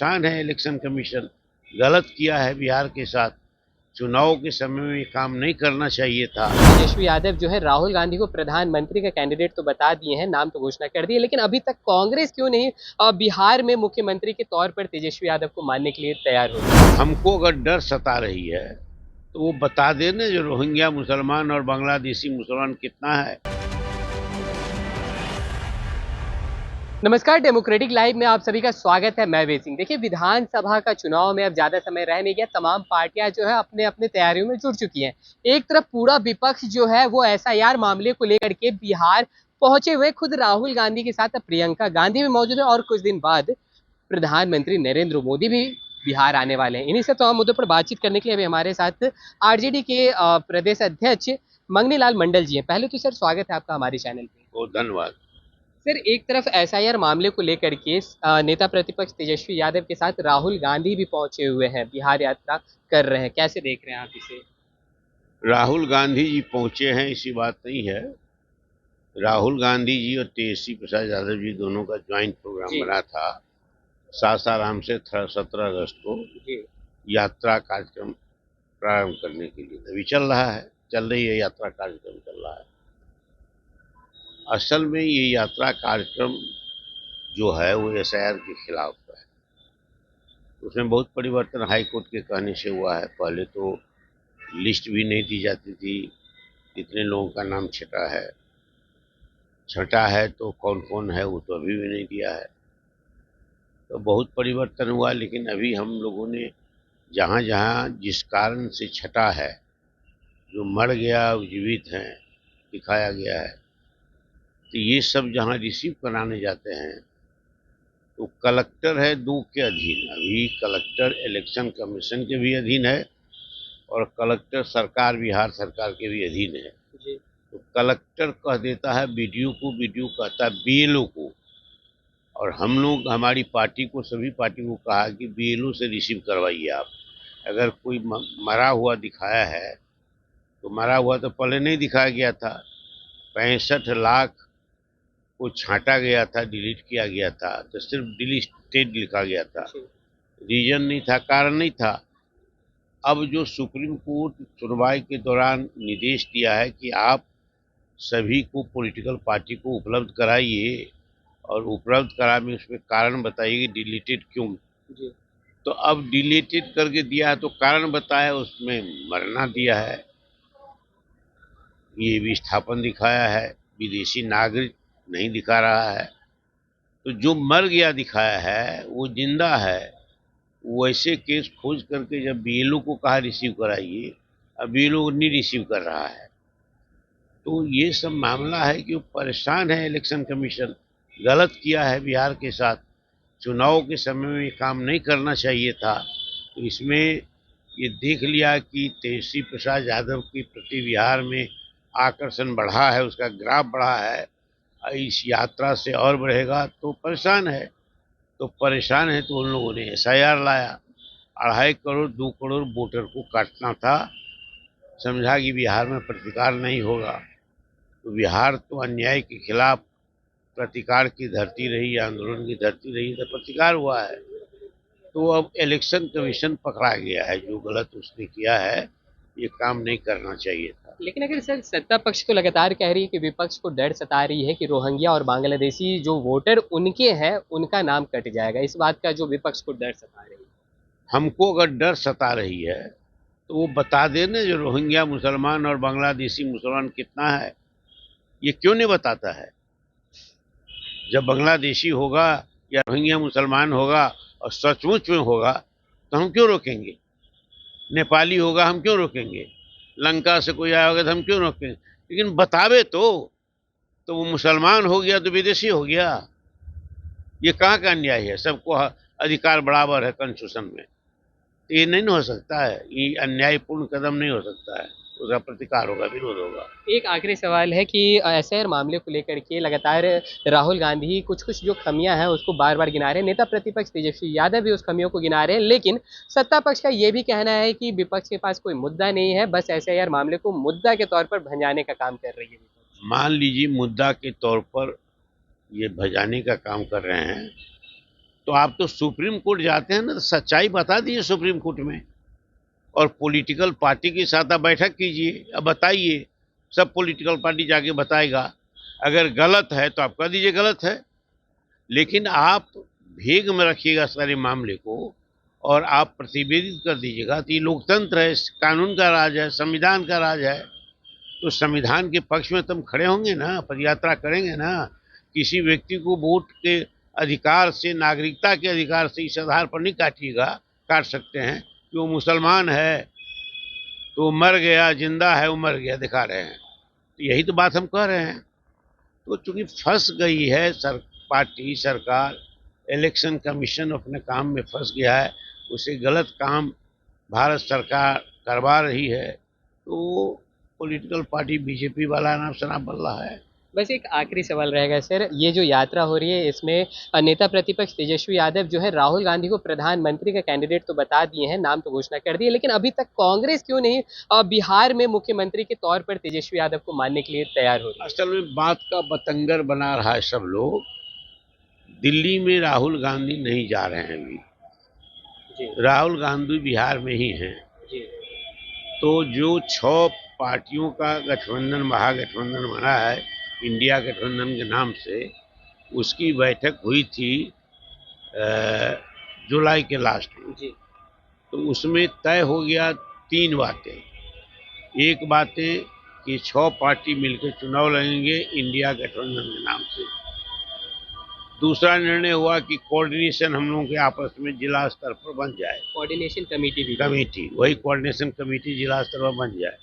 परेशान है election commission, गलत किया है बिहार के साथ। चुनाव के समय में ये काम नहीं करना चाहिए था। तेजस्वी यादव जो है राहुल गांधी को प्रधानमंत्री का कैंडिडेट तो बता दिए हैं, नाम तो घोषणा कर दी है, लेकिन अभी तक कांग्रेस क्यों नहीं बिहार में मुख्यमंत्री के तौर पर तेजस्वी यादव को मानने के लिए तैयार हो रही है? हमको अगर डर सता रही है तो वो बता देना जो रोहिंग्या मुसलमान और बांग्लादेशी मुसलमान कितना है। नमस्कार, डेमोक्रेटिक लाइव में आप सभी का स्वागत है। मैं वे सिंह। देखिए, विधानसभा का चुनाव में अब ज्यादा समय रह नहीं गया। तमाम पार्टियां जो है अपने अपने तैयारियों में जुट चुकी हैं। एक तरफ पूरा विपक्ष जो है वो एसआईआर मामले को लेकर के बिहार पहुंचे हुए, खुद राहुल गांधी के साथ प्रियंका गांधी भी मौजूद है और कुछ दिन बाद प्रधानमंत्री नरेंद्र मोदी भी बिहार आने वाले हैं। इन्हीं से तमाम मुद्दों पर बातचीत करने के लिए अभी हमारे साथ आरजेडी के प्रदेश अध्यक्ष मंगनी लाल मंडल जी हैं। पहले तो सर स्वागत है आपका हमारे चैनल पे। बहुत धन्यवाद। सर, एक तरफ एसआईआर मामले को लेकर के नेता प्रतिपक्ष तेजस्वी यादव के साथ राहुल गांधी भी पहुंचे हुए हैं, बिहार यात्रा कर रहे हैं। कैसे देख रहे हैं आप इसे? राहुल गांधी जी पहुंचे हैं इसी बात नहीं है। राहुल गांधी जी और तेजस्वी प्रसाद यादव जी दोनों का ज्वाइंट प्रोग्राम बना था सासाराम से 17 अगस्त को यात्रा कार्यक्रम प्रारंभ करने के लिए। अभी चल रही है यात्रा कार्यक्रम चल रहा है। असल में ये यात्रा कार्यक्रम जो है वो एसआईआर के खिलाफ है। उसमें बहुत परिवर्तन हाई कोर्ट के कहने से हुआ है। पहले तो लिस्ट भी नहीं दी जाती थी, कितने लोगों का नाम छटा है तो कौन कौन है वो तो अभी भी नहीं दिया है। तो बहुत परिवर्तन हुआ, लेकिन अभी हम लोगों ने जहाँ जहाँ जिस कारण से छटा है, जो मर गया जीवित हैं दिखाया गया है, तो ये सब जहाँ रिसीव कराने जाते हैं तो कलेक्टर है 2 के अधीन। अभी कलेक्टर इलेक्शन कमीशन के भी अधीन है और कलेक्टर सरकार बिहार सरकार के भी अधीन है। तो कलेक्टर कह देता है बीडीओ को, बीडीओ कहता है बीएलओ को। और हम लोग हमारी पार्टी को, सभी पार्टी को कहा कि बीएलओ से रिसीव करवाइए आप। अगर कोई मरा हुआ दिखाया है तो मरा हुआ तो पहले नहीं दिखाया गया था। 65 लाख को छांटा गया था, डिलीट किया गया था, तो सिर्फ डिलीटेड लिखा गया था, रीजन नहीं था, कारण नहीं था। अब जो सुप्रीम कोर्ट सुनवाई के दौरान निर्देश दिया है कि आप सभी को पॉलिटिकल पार्टी को उपलब्ध कराइए और उपलब्ध करा में उसमें कारण बताइए कि डिलीटेड क्यों। तो अब डिलीटेड करके दिया है तो कारण बताया, उसमें मरना दिया है, ये विस्थापन दिखाया है, विदेशी नागरिक नहीं दिखा रहा है। तो जो मर गया दिखाया है वो जिंदा है। वैसे केस खोज करके जब बीएलओ को कहा रिसीव कराइए, अब बीएलओ नहीं रिसीव कर रहा है। तो ये सब मामला है कि वो परेशान है इलेक्शन कमीशन, गलत किया है बिहार के साथ। चुनाव के समय में ये काम नहीं करना चाहिए था। तो इसमें ये देख लिया कि तेजस्वी प्रसाद यादव के प्रति बिहार में आकर्षण बढ़ा है, उसका ग्राफ बढ़ा है, इस यात्रा से और बढ़ेगा। तो परेशान है तो उन लोगों ने एसआईआर लाया। 2.5 करोड़ 2 करोड़ वोटर को काटना था। समझा कि बिहार में प्रतिकार नहीं होगा। तो बिहार तो अन्याय के खिलाफ प्रतिकार की धरती रही, आंदोलन की धरती रही, तो प्रतिकार हुआ है। तो अब इलेक्शन कमीशन पकड़ा गया है। जो गलत उसने किया है, ये काम नहीं करना चाहिए था। लेकिन अगर सर, सत्ता पक्ष तो लगातार कह रही है कि विपक्ष को डर सता रही है कि रोहिंग्या और बांग्लादेशी जो वोटर उनके हैं उनका नाम कट जाएगा। इस बात का जो विपक्ष को डर सता रही है। हमको अगर डर सता रही है तो वो बता देना जो रोहिंग्या मुसलमान और बांग्लादेशी मुसलमान कितना है। ये क्यों नहीं बताता है? जब बांग्लादेशी होगा या रोहिंग्या मुसलमान होगा और सचमुच में होगा तो हम क्यों रोकेंगे? नेपाली होगा हम क्यों रोकेंगे? लंका से कोई आया होगा तो हम क्यों रोकेंगे? लेकिन बतावे तो वो मुसलमान हो गया तो विदेशी हो गया। ये कहाँ का अन्याय है? सबको अधिकार बराबर है कॉन्स्टिट्यूशन में। तो ये नहीं हो सकता है, ये अन्यायपूर्ण कदम नहीं हो सकता है। उसका प्रतिकार होगा, विरोध होगा। एक आखिरी सवाल है कि एसआईआर मामले को लेकर के लगातार राहुल गांधी कुछ जो खमियां हैं उसको बार बार गिना रहे हैं, नेता प्रतिपक्ष तेजस्वी यादव भी उस खमियों को गिना रहे हैं, लेकिन सत्ता पक्ष का ये भी कहना है कि विपक्ष के पास कोई मुद्दा नहीं है, बस एसआईआर मामले को मुद्दा के तौर पर भंजाने का काम कर रही है। मान लीजिए मुद्दा के तौर पर ये भजाने का काम कर रहे हैं तो आप तो सुप्रीम कोर्ट जाते हैं ना, तो सच्चाई बता दीजिए सुप्रीम कोर्ट में, और पॉलिटिकल पार्टी के साथ आप बैठक कीजिए, अब बताइए, सब पॉलिटिकल पार्टी जाके बताएगा। अगर गलत है तो आप कह दीजिए गलत है, लेकिन आप भेग में रखिएगा सारे मामले को और आप प्रतिवेदित कर दीजिएगा। तो ये लोकतंत्र है, कानून का राज है, संविधान का राज है, तो संविधान के पक्ष में तुम खड़े होंगे ना, पदयात्रा करेंगे ना। किसी व्यक्ति को वोट के अधिकार से, नागरिकता के अधिकार से इस आधार पर नहीं काट सकते हैं कि वो मुसलमान है तो वो मर गया, जिंदा है वो मर गया दिखा रहे हैं। तो यही तो बात हम कह रहे हैं। तो चूंकि फंस गई है पार्टी, सरकार, इलेक्शन कमीशन अपने काम में फंस गया है, उसे गलत काम भारत सरकार करवा रही है, तो पॉलिटिकल पार्टी बीजेपी वाला नाम शराब बन रहा है। बस एक आखिरी सवाल रहेगा सर, ये जो यात्रा हो रही है इसमें नेता प्रतिपक्ष तेजस्वी यादव जो है राहुल गांधी को प्रधानमंत्री का कैंडिडेट तो बता दिए हैं, नाम तो घोषणा कर दी है, लेकिन अभी तक कांग्रेस क्यों नहीं बिहार में मुख्यमंत्री के तौर पर तेजस्वी यादव को मानने के लिए तैयार हो रही है? असल में बात का बतंगर बना रहा है सब लोग। दिल्ली में राहुल गांधी नहीं जा रहे हैं अभी जी। राहुल गांधी बिहार में ही हैं। जी। तो जो 6 पार्टियों का गठबंधन, महागठबंधन बना है इंडिया गठबंधन के नाम से, उसकी बैठक हुई थी जुलाई के लास्ट में। जी। तो उसमें तय हो गया 3 बातें। एक बातें कि 6 पार्टी मिलकर चुनाव लड़ेंगे इंडिया गठबंधन के नाम से। दूसरा निर्णय हुआ कि कोऑर्डिनेशन हम लोगों के आपस में जिला स्तर पर बन जाए, कोऑर्डिनेशन कमेटी वही कोऑर्डिनेशन कमेटी जिला स्तर पर बन जाए।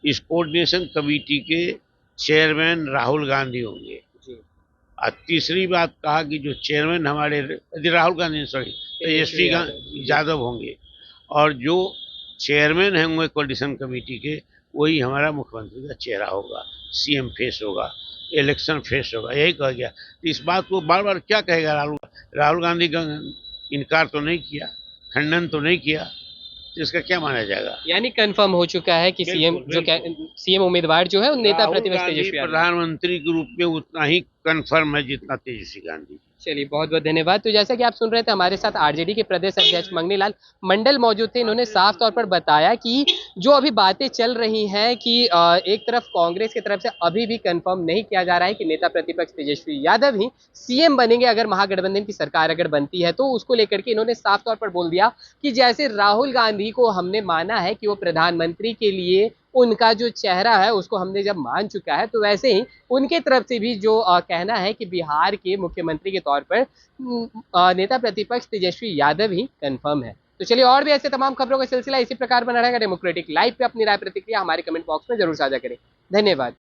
इस कोऑर्डिनेशन कमेटी के चेयरमैन राहुल गांधी होंगे। और तीसरी बात कहा कि जो चेयरमैन हमारे राहुल गांधी तेजस्वी यादव होंगे, और जो चेयरमैन होंगे कोऑर्डिनेशन कमेटी के, वही हमारा मुख्यमंत्री का चेहरा होगा, सीएम फेस होगा, इलेक्शन फेस होगा, यही कहा गया। इस बात को बार बार क्या कहेगा राहुल गांधी का इनकार तो नहीं किया, खंडन तो नहीं किया, तो इसका क्या माना जाएगा? यानी कंफर्म हो चुका है कि सीएम उम्मीदवार जो है नेता प्रतिपक्ष तेजस्वी प्रधानमंत्री के रूप में उतना ही कंफर्म है जितना तेजस्वी गांधी। चलिए, बहुत बहुत धन्यवाद। तो जैसा कि आप सुन रहे थे, हमारे साथ आरजेडी के प्रदेश अध्यक्ष मंगनी लाल मंडल मौजूद थे। इन्होंने साफ तौर पर बताया कि जो अभी बातें चल रही हैं कि एक तरफ कांग्रेस की तरफ से अभी भी कंफर्म नहीं किया जा रहा है कि नेता प्रतिपक्ष तेजस्वी यादव ही सीएम बनेंगे अगर महागठबंधन की सरकार अगर बनती है, तो उसको लेकर के इन्होंने साफ तौर पर बोल दिया कि जैसे राहुल गांधी को हमने माना है कि वो प्रधानमंत्री के लिए उनका जो चेहरा है उसको हमने जब मान चुका है, तो वैसे ही उनके तरफ से भी जो कहना है कि बिहार के मुख्यमंत्री के तौर पर नेता प्रतिपक्ष तेजस्वी यादव ही कंफर्म है। तो चलिए, और भी ऐसे तमाम खबरों का सिलसिला इसी प्रकार बना रहेगा। डेमोक्रेटिक लाइव पे अपनी राय प्रतिक्रिया हमारे कमेंट बॉक्स में जरूर साझा करें। धन्यवाद।